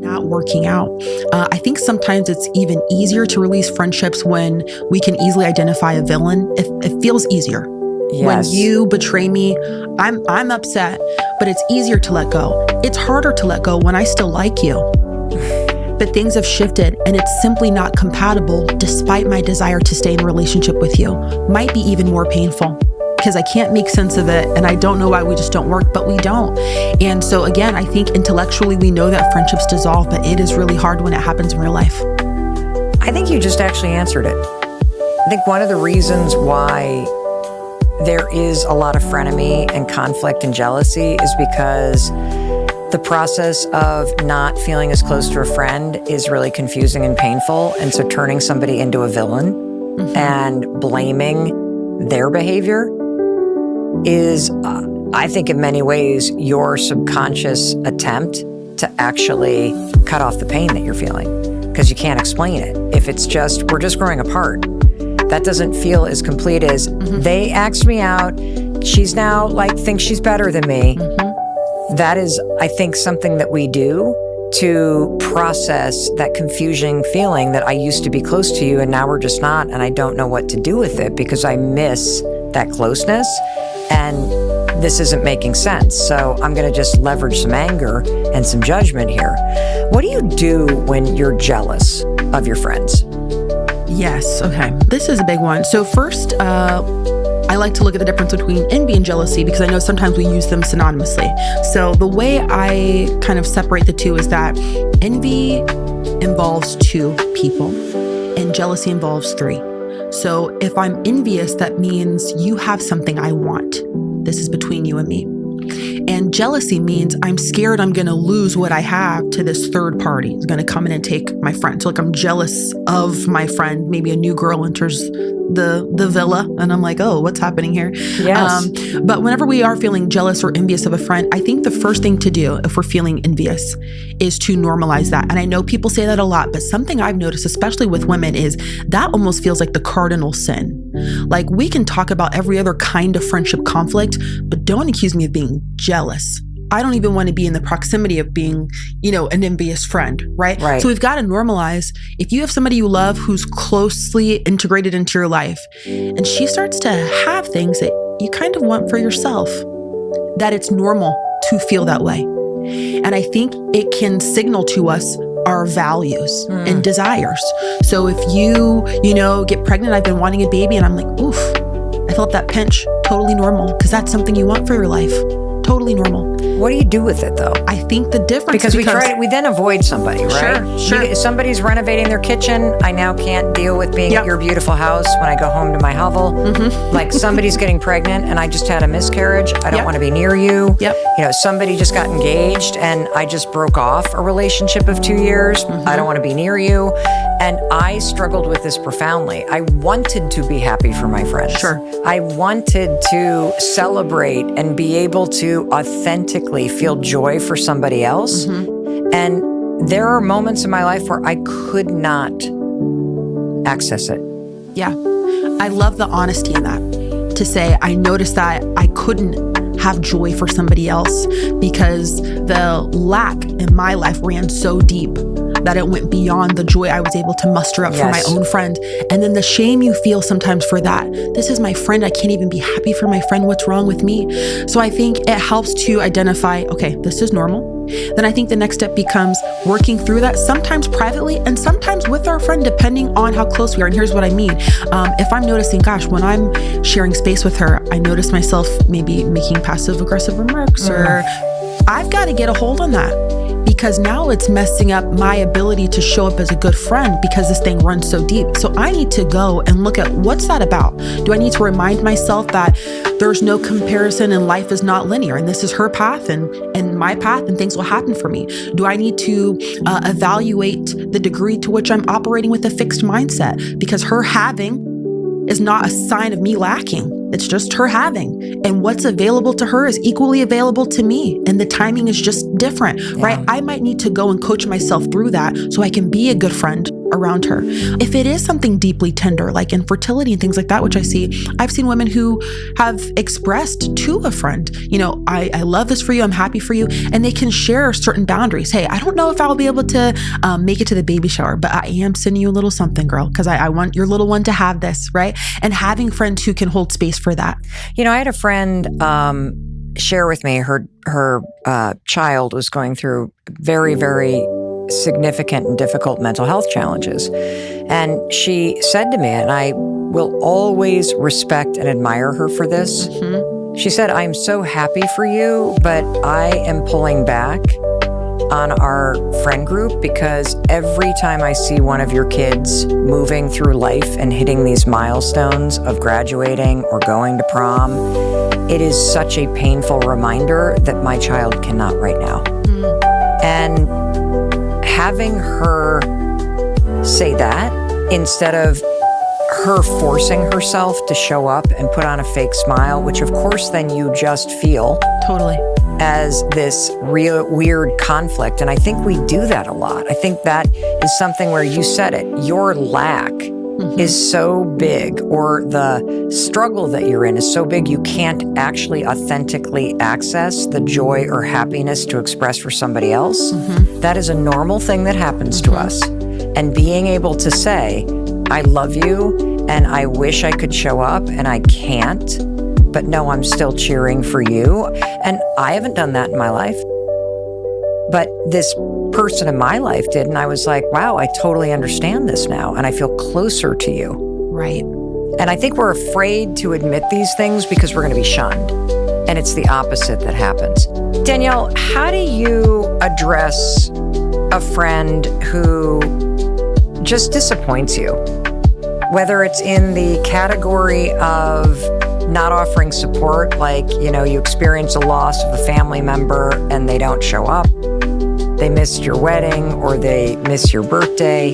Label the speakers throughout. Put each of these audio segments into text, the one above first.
Speaker 1: not working out. I think sometimes it's even easier to release friendships when we can easily identify a villain. It feels easier.
Speaker 2: Yes.
Speaker 1: When you betray me, I'm upset, but it's easier to let go. It's harder to let go when I still like you. But things have shifted and it's simply not compatible despite my desire to stay in a relationship with you. Might be even more painful because I can't make sense of it and I don't know why we just don't work, but we don't. And so again, I think intellectually we know that friendships dissolve, but it is really hard when it happens in real life.
Speaker 2: I think you just actually answered it. I think one of the reasons why there is a lot of frenemy and conflict and jealousy is because the process of not feeling as close to a friend is really confusing and painful. And so turning somebody into a villain and blaming their behavior is, I think in many ways, your subconscious attempt to actually cut off the pain that you're feeling because you can't explain it. If it's just, we're just growing apart, that doesn't feel as complete as they asked me out. She's now thinks she's better than me. That is, I think, something that we do to process that confusing feeling that I used to be close to you and now we're just not, and I don't know what to do with it because I miss that closeness and this isn't making sense. So I'm going to just leverage some anger and some judgment here. What do you do when you're jealous of your friends?
Speaker 1: Yes. Okay. This is a big one. So first, I like to look at the difference between envy and jealousy because I know sometimes we use them synonymously. So the way I kind of separate the two is that envy involves 2 people and jealousy involves 3. So if I'm envious, that means you have something I want. This is between you and me. And jealousy means I'm scared I'm going to lose what I have to this third party. It's going to come in and take my friend. So I'm jealous of my friend. Maybe a new girl enters the villa and I'm like, oh, what's happening here?
Speaker 2: Yes.
Speaker 1: But whenever we are feeling jealous or envious of a friend, I think the first thing to do if we're feeling envious is to normalize that. And I know people say that a lot, but something I've noticed, especially with women, is that almost feels like the cardinal sin. Like we can talk about every other kind of friendship conflict, but don't accuse me of being jealous. I don't even want to be in the proximity of being, an envious friend, right?
Speaker 2: Right.
Speaker 1: So we've got to normalize. If you have somebody you love who's closely integrated into your life, and she starts to have things that you kind of want for yourself, that it's normal to feel that way. And I think it can signal to us our values and desires. So if you get pregnant, I've been wanting a baby, and I'm like, oof, I felt that pinch. Totally normal, because that's something you want for your life. Totally normal.
Speaker 2: What do you do with it though?
Speaker 1: I think the difference
Speaker 2: because we then avoid somebody, right?
Speaker 1: Sure.
Speaker 2: If somebody's renovating their kitchen, I now can't deal with being at your beautiful house when I go home to my hovel. Like somebody's getting pregnant and I just had a miscarriage. I don't want to be near you. Somebody just got engaged and I just broke off a relationship of 2 years. I don't want to be near you. And I struggled with this profoundly. I wanted to be happy for my friends.
Speaker 1: Sure.
Speaker 2: I wanted to celebrate and be able to authentically feel joy for somebody else. And there are moments in my life where I could not access it.
Speaker 1: Yeah. I love the honesty in that. To say, I noticed that I couldn't have joy for somebody else because the lack in my life ran so deep that it went beyond the joy I was able to muster up for my own friend. And then the shame you feel sometimes for that. This is my friend. I can't even be happy for my friend. What's wrong with me? So I think it helps to identify, okay, this is normal. Then I think the next step becomes working through that, sometimes privately and sometimes with our friend, depending on how close we are. And here's what I mean. If I'm noticing, gosh, when I'm sharing space with her, I notice myself maybe making passive aggressive remarks or I've got to get a hold on that. Because now it's messing up my ability to show up as a good friend because this thing runs so deep. So I need to go and look at what's that about? Do I need to remind myself that there's no comparison and life is not linear and this is her path and my path and things will happen for me? Do I need to evaluate the degree to which I'm operating with a fixed mindset? Because her having is not a sign of me lacking. It's just her having. And what's available to her is equally available to me. And the timing is just different, right? I might need to go and coach myself through that so I can be a good friend around her. If it is something deeply tender, like infertility and things like that, which I've seen women who have expressed to a friend, I love this for you, I'm happy for you, and they can share certain boundaries. Hey, I don't know if I'll be able to make it to the baby shower, but I am sending you a little something, girl, because I want your little one to have this, right? And having friends who can hold space for that.
Speaker 2: I had a friend share with me her child was going through very, very significant and difficult mental health challenges. And she said to me, and I will always respect and admire her for this. Mm-hmm. She said, I'm so happy for you, but I am pulling back on our friend group because every time I see one of your kids moving through life and hitting these milestones of graduating or going to prom, it is such a painful reminder that my child cannot right now. Mm. And having her say that instead of her forcing herself to show up and put on a fake smile, which of course then you just feel
Speaker 1: totally
Speaker 2: as this real weird conflict. And I think we do that a lot. I think that is something where you said it, your lack is so big, or the struggle that you're in is so big, you can't actually authentically access the joy or happiness to express for somebody else. Mm-hmm. That is a normal thing that happens to us. And being able to say, I love you and I wish I could show up and I can't, but no, I'm still cheering for you. And I haven't done that in my life. But this person in my life did. And I was like, wow, I totally understand this now. And I feel closer to you.
Speaker 1: Right.
Speaker 2: And I think we're afraid to admit these things because we're going to be shunned. And it's the opposite that happens. Danielle, how do you address a friend who just disappoints you? Whether it's in the category of not offering support, like, you experience a loss of a family member and they don't show up. They missed your wedding or they miss your birthday.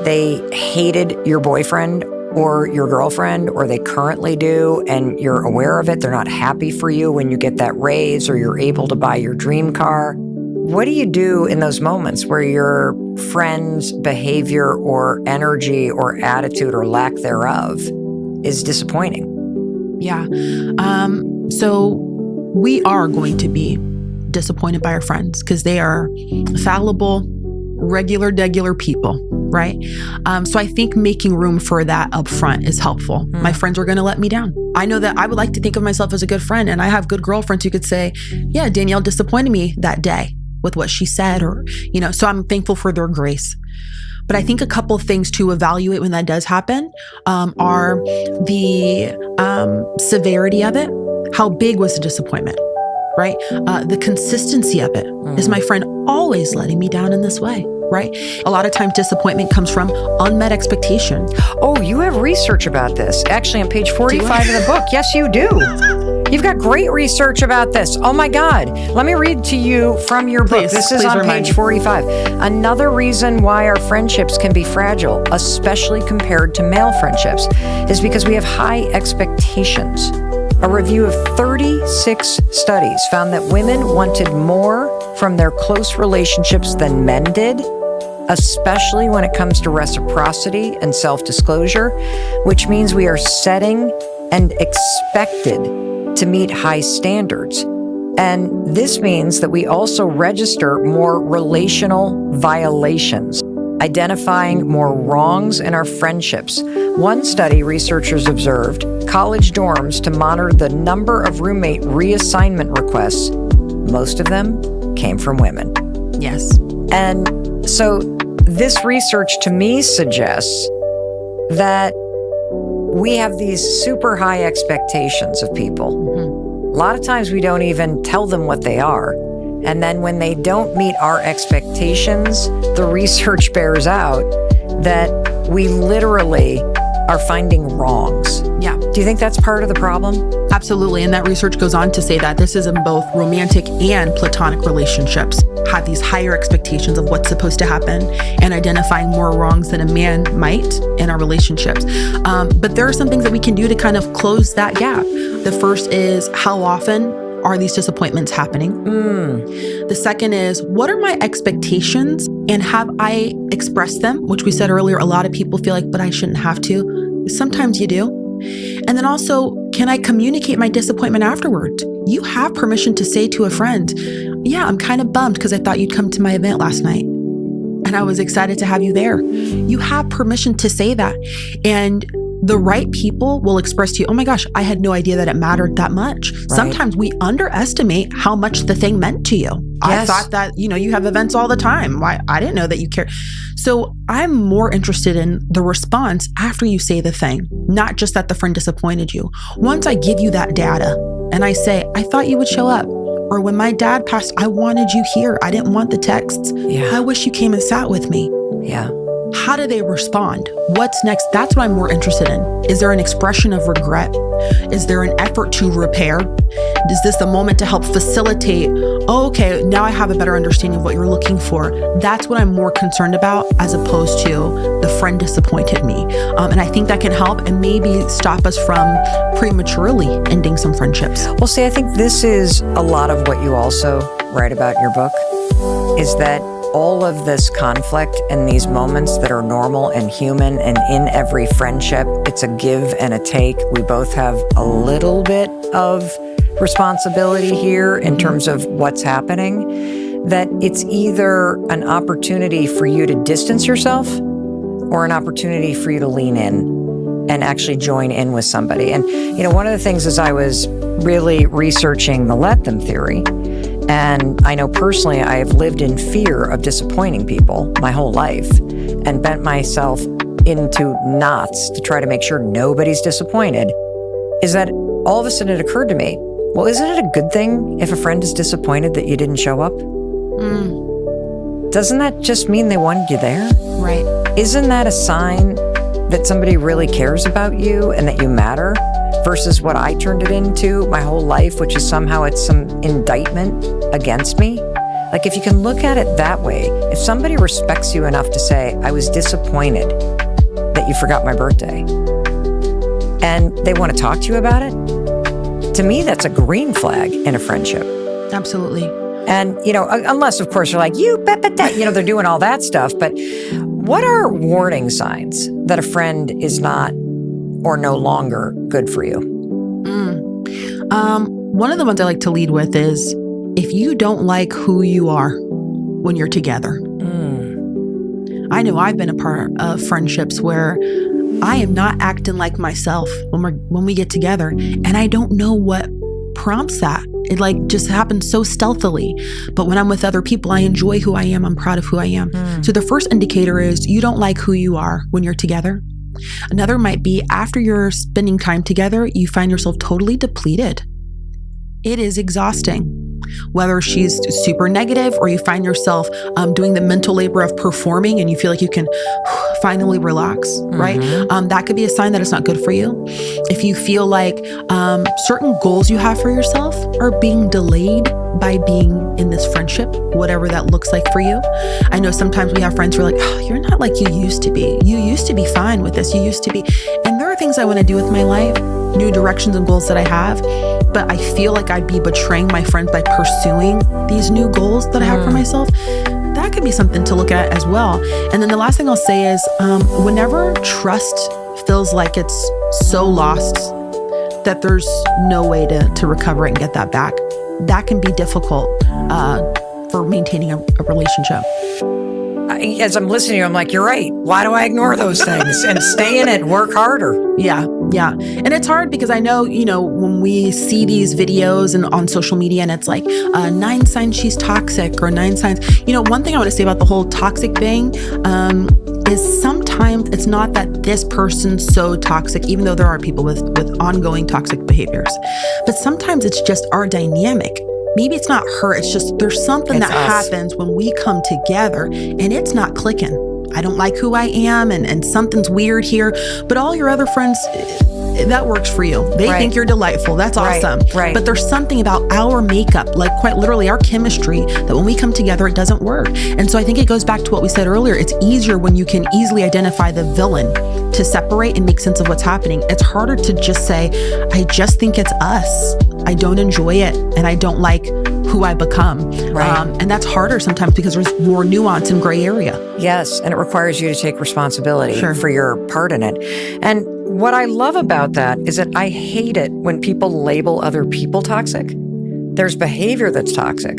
Speaker 2: They hated your boyfriend or your girlfriend, or they currently do, and you're aware of it. They're not happy for you when you get that raise or you're able to buy your dream car. What do you do in those moments where your friend's behavior or energy or attitude or lack thereof is disappointing?
Speaker 1: Yeah. So we are going to be disappointed by our friends because they are fallible, regular people, right? So I think making room for that up front is helpful. My friends are going to let me down. I know that I would like to think of myself as a good friend, and I have good girlfriends who could say, yeah, Danielle disappointed me that day with what she said, or, so I'm thankful for their grace. But I think a couple of things to evaluate when that does happen are the severity of it. How big was the disappointment, right? The consistency of it. Is my friend always letting me down in this way, right? A lot of times disappointment comes from unmet expectation.
Speaker 2: Oh, you have research about this. Actually, on page 45 of the book. Yes, you do. You've got great research about this. Oh my God. Let me read to you from your book. This is on page 45. Another reason why our friendships can be fragile, especially compared to male friendships, is because we have high expectations. A review of 36 studies found that women wanted more from their close relationships than men did, especially when it comes to reciprocity and self-disclosure, which means we are setting and expected to meet high standards. And this means that we also register more relational violations, identifying more wrongs in our friendships. One study, researchers observed college dorms to monitor the number of roommate reassignment requests. Most of them came from women.
Speaker 1: Yes.
Speaker 2: And so this research to me suggests that we have these super high expectations of people. A lot of times we don't even tell them what they are. And then when they don't meet our expectations, the research bears out that we literally are finding wrongs.
Speaker 1: Yeah.
Speaker 2: Do you think that's part of the problem?
Speaker 1: Absolutely. And that research goes on to say that this is in both romantic and platonic relationships, have these higher expectations of what's supposed to happen and identifying more wrongs than a man might in our relationships. But there are some things that we can do to kind of close that gap. The first is, how often are these disappointments happening? The second is, what are my expectations and have I expressed them? Which we said earlier, a lot of people feel like, but I shouldn't have to. Sometimes you do. And then also, can I communicate my disappointment afterwards? You have permission to say to a friend, yeah, I'm kind of bummed because I thought you'd come to my event last night and I was excited to have you there. You have permission to say that. And the right people will express to you, oh my gosh, I had no idea that it mattered that much. Right. Sometimes we underestimate how much the thing meant to you. Yes. I thought that, you have events all the time. Why? I didn't know that you care. So I'm more interested in the response after you say the thing, not just that the friend disappointed you. Once I give you that data and I say, I thought you would show up. Or when my dad passed, I wanted you here. I didn't want the texts. Yeah. I wish you came and sat with me.
Speaker 2: Yeah.
Speaker 1: How do they respond? What's next? That's what I'm more interested in. Is there an expression of regret? Is there an effort to repair? Is this a moment to help facilitate, oh, okay, now I have a better understanding of what you're looking for? That's what I'm more concerned about as opposed to the friend disappointed me. And I think that can help and maybe stop us from prematurely ending some friendships.
Speaker 2: Well, see, I think this is a lot of what you also write about in your book, is that all of this conflict and these moments that are normal and human, and in every friendship, it's a give and a take. We both have a little bit of responsibility here in terms of what's happening, that it's either an opportunity for you to distance yourself or an opportunity for you to lean in and actually join in with somebody. And, one of the things is I was really researching the let them theory. And I know personally, I have lived in fear of disappointing people my whole life and bent myself into knots to try to make sure nobody's disappointed. Is that all of a sudden it occurred to me, well, isn't it a good thing if a friend is disappointed that you didn't show up? Doesn't that just mean they wanted you there?
Speaker 1: Right.
Speaker 2: Isn't that a sign that somebody really cares about you and that you matter? Versus what I turned it into my whole life, which is somehow it's some indictment against me. Like, if you can look at it that way, if somebody respects you enough to say, I was disappointed that you forgot my birthday, and they want to talk to you about it, to me, that's a green flag in a friendship.
Speaker 1: Absolutely.
Speaker 2: And, unless, of course, you're like, they're doing all that stuff. But what are warning signs that a friend is not or no longer good for you?
Speaker 1: One of the ones I like to lead with is if you don't like who you are when you're together. I know I've been a part of friendships where I am not acting like myself when we get together, and I don't know what prompts that. It just happens so stealthily. But when I'm with other people, I enjoy who I am. I'm proud of who I am. So the first indicator is you don't like who you are when you're together. Another might be after you're spending time together, you find yourself totally depleted. It is exhausting. Whether she's super negative or you find yourself doing the mental labor of performing and you feel like you can finally relax, right? That could be a sign that it's not good for you. If you feel like certain goals you have for yourself are being delayed by being in this friendship, whatever that looks like for you. I know sometimes we have friends who are like, oh, you're not like you used to be. You used to be fine with this. You used to be. And there are things I want to do with my life, new directions and goals that I have, but I feel like I'd be betraying my friends by pursuing these new goals that I have for myself. That could be something to look at as well. And then the last thing I'll say is whenever trust feels like it's so lost that there's no way to recover it and get that back, that can be difficult for maintaining a relationship.
Speaker 2: As I'm listening to you, I'm like, you're right. Why do I ignore those things and stay in it, work harder?
Speaker 1: Yeah. And it's hard because I know, when we see these videos and on social media and it's like 9 signs she's toxic or 9 signs, one thing I want to say about the whole toxic thing is sometimes it's not that this person's so toxic, even though there are people with ongoing toxic behaviors, but sometimes it's just our dynamic. Maybe it's not her, it's just there's something that happens when we come together and it's not clicking. I don't like who I am and something's weird here, but all your other friends, that works for you. They think you're delightful. That's awesome. Right. But there's something about our makeup, like quite literally our chemistry, that when we come together, it doesn't work. And so I think it goes back to what we said earlier. It's easier when you can easily identify the villain to separate and make sense of what's happening. It's harder to just say, I just think it's us. I don't enjoy it and I don't like who I become.
Speaker 2: Right.
Speaker 1: And that's harder sometimes because there's more nuance and gray area.
Speaker 2: Yes, and it requires you to take responsibility for your part in it. And what I love about that is that I hate it when people label other people toxic. There's behavior that's toxic,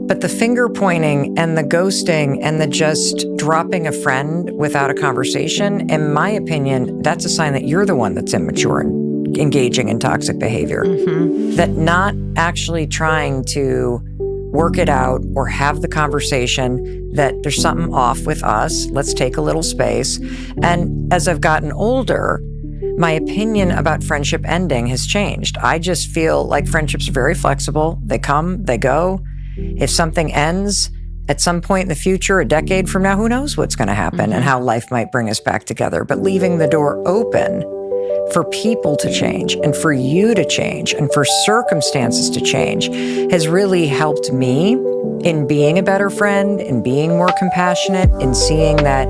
Speaker 2: but the finger pointing and the ghosting and the just dropping a friend without a conversation, in my opinion, that's a sign that you're the one that's immature and engaging in toxic behavior. That not actually trying to work it out or have the conversation that there's something off with us. Let's take a little space. And as I've gotten older, my opinion about friendship ending has changed. I just feel like friendships are very flexible. They come, they go. If something ends at some point in the future, a decade from now, who knows what's going to happen and how life might bring us back together. But leaving the door open for people to change and for you to change and for circumstances to change has really helped me in being a better friend, in being more compassionate, in seeing that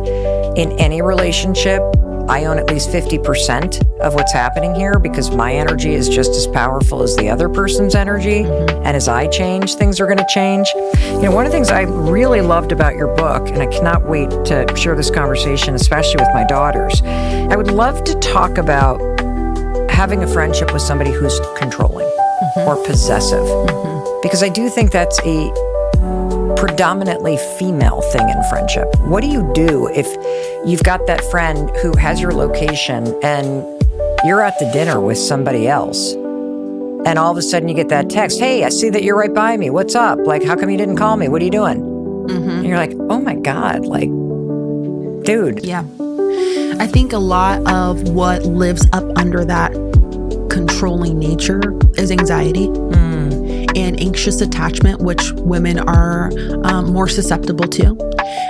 Speaker 2: in any relationship, I own at least 50% of what's happening here because my energy is just as powerful as the other person's energy. And as I change, things are going to change. You know, one of the things I really loved about your book, and I cannot wait to share this conversation, especially with my daughters, I would love to talk about having a friendship with somebody who's controlling or possessive. Because I do think that's a predominantly female thing in friendship. What do you do if you've got that friend who has your location and you're at the dinner with somebody else and all of a sudden you get that text, hey, I see that you're right by me. What's up? Like, how come you didn't call me? What are you doing? And you're like, oh my God, like, dude.
Speaker 1: Yeah. I think a lot of what lives up under that controlling nature is anxiety. And anxious attachment, which women are more susceptible to.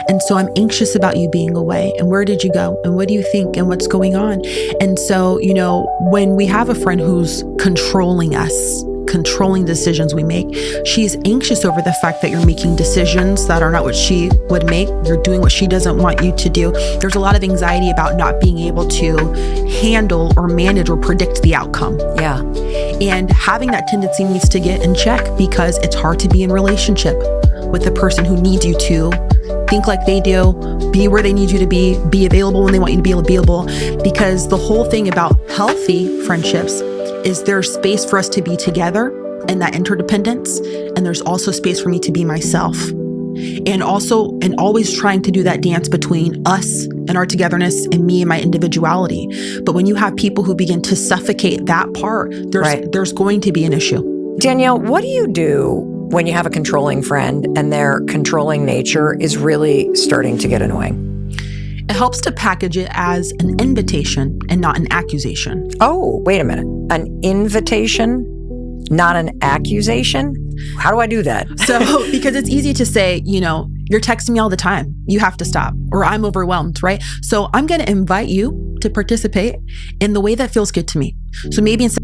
Speaker 1: And so I'm anxious about you being away. And where did you go? And what do you think? And what's going on? And so, you know, when we have a friend who's controlling us, controlling decisions we make, she's anxious over the fact that you're making decisions that are not what she would make. You're doing what she doesn't want you to do. There's a lot of anxiety about not being able to handle or manage or predict the outcome.
Speaker 2: Yeah.
Speaker 1: And having that tendency needs to get in check because it's hard to be in relationship with the person who needs you to think like they do, be where they need you to be available when they want you to be available. Because the whole thing about healthy friendships is there's space for us to be together and that interdependence. And there's also space for me to be myself. And always trying to do that dance between us and our togetherness and me and my individuality. But when you have people who begin to suffocate that part, there's going to be an issue.
Speaker 2: Danielle, what do you do when you have a controlling friend and their controlling nature is really starting to get annoying?
Speaker 1: It helps to package it as an invitation and not an accusation.
Speaker 2: Oh, wait a minute. An invitation, not an accusation? How do I do that?
Speaker 1: So, because it's easy to say, you know, you're texting me all the time. You have to stop. Or I'm overwhelmed, right? So I'm going to invite you to participate in the way that feels good to me. So maybe instead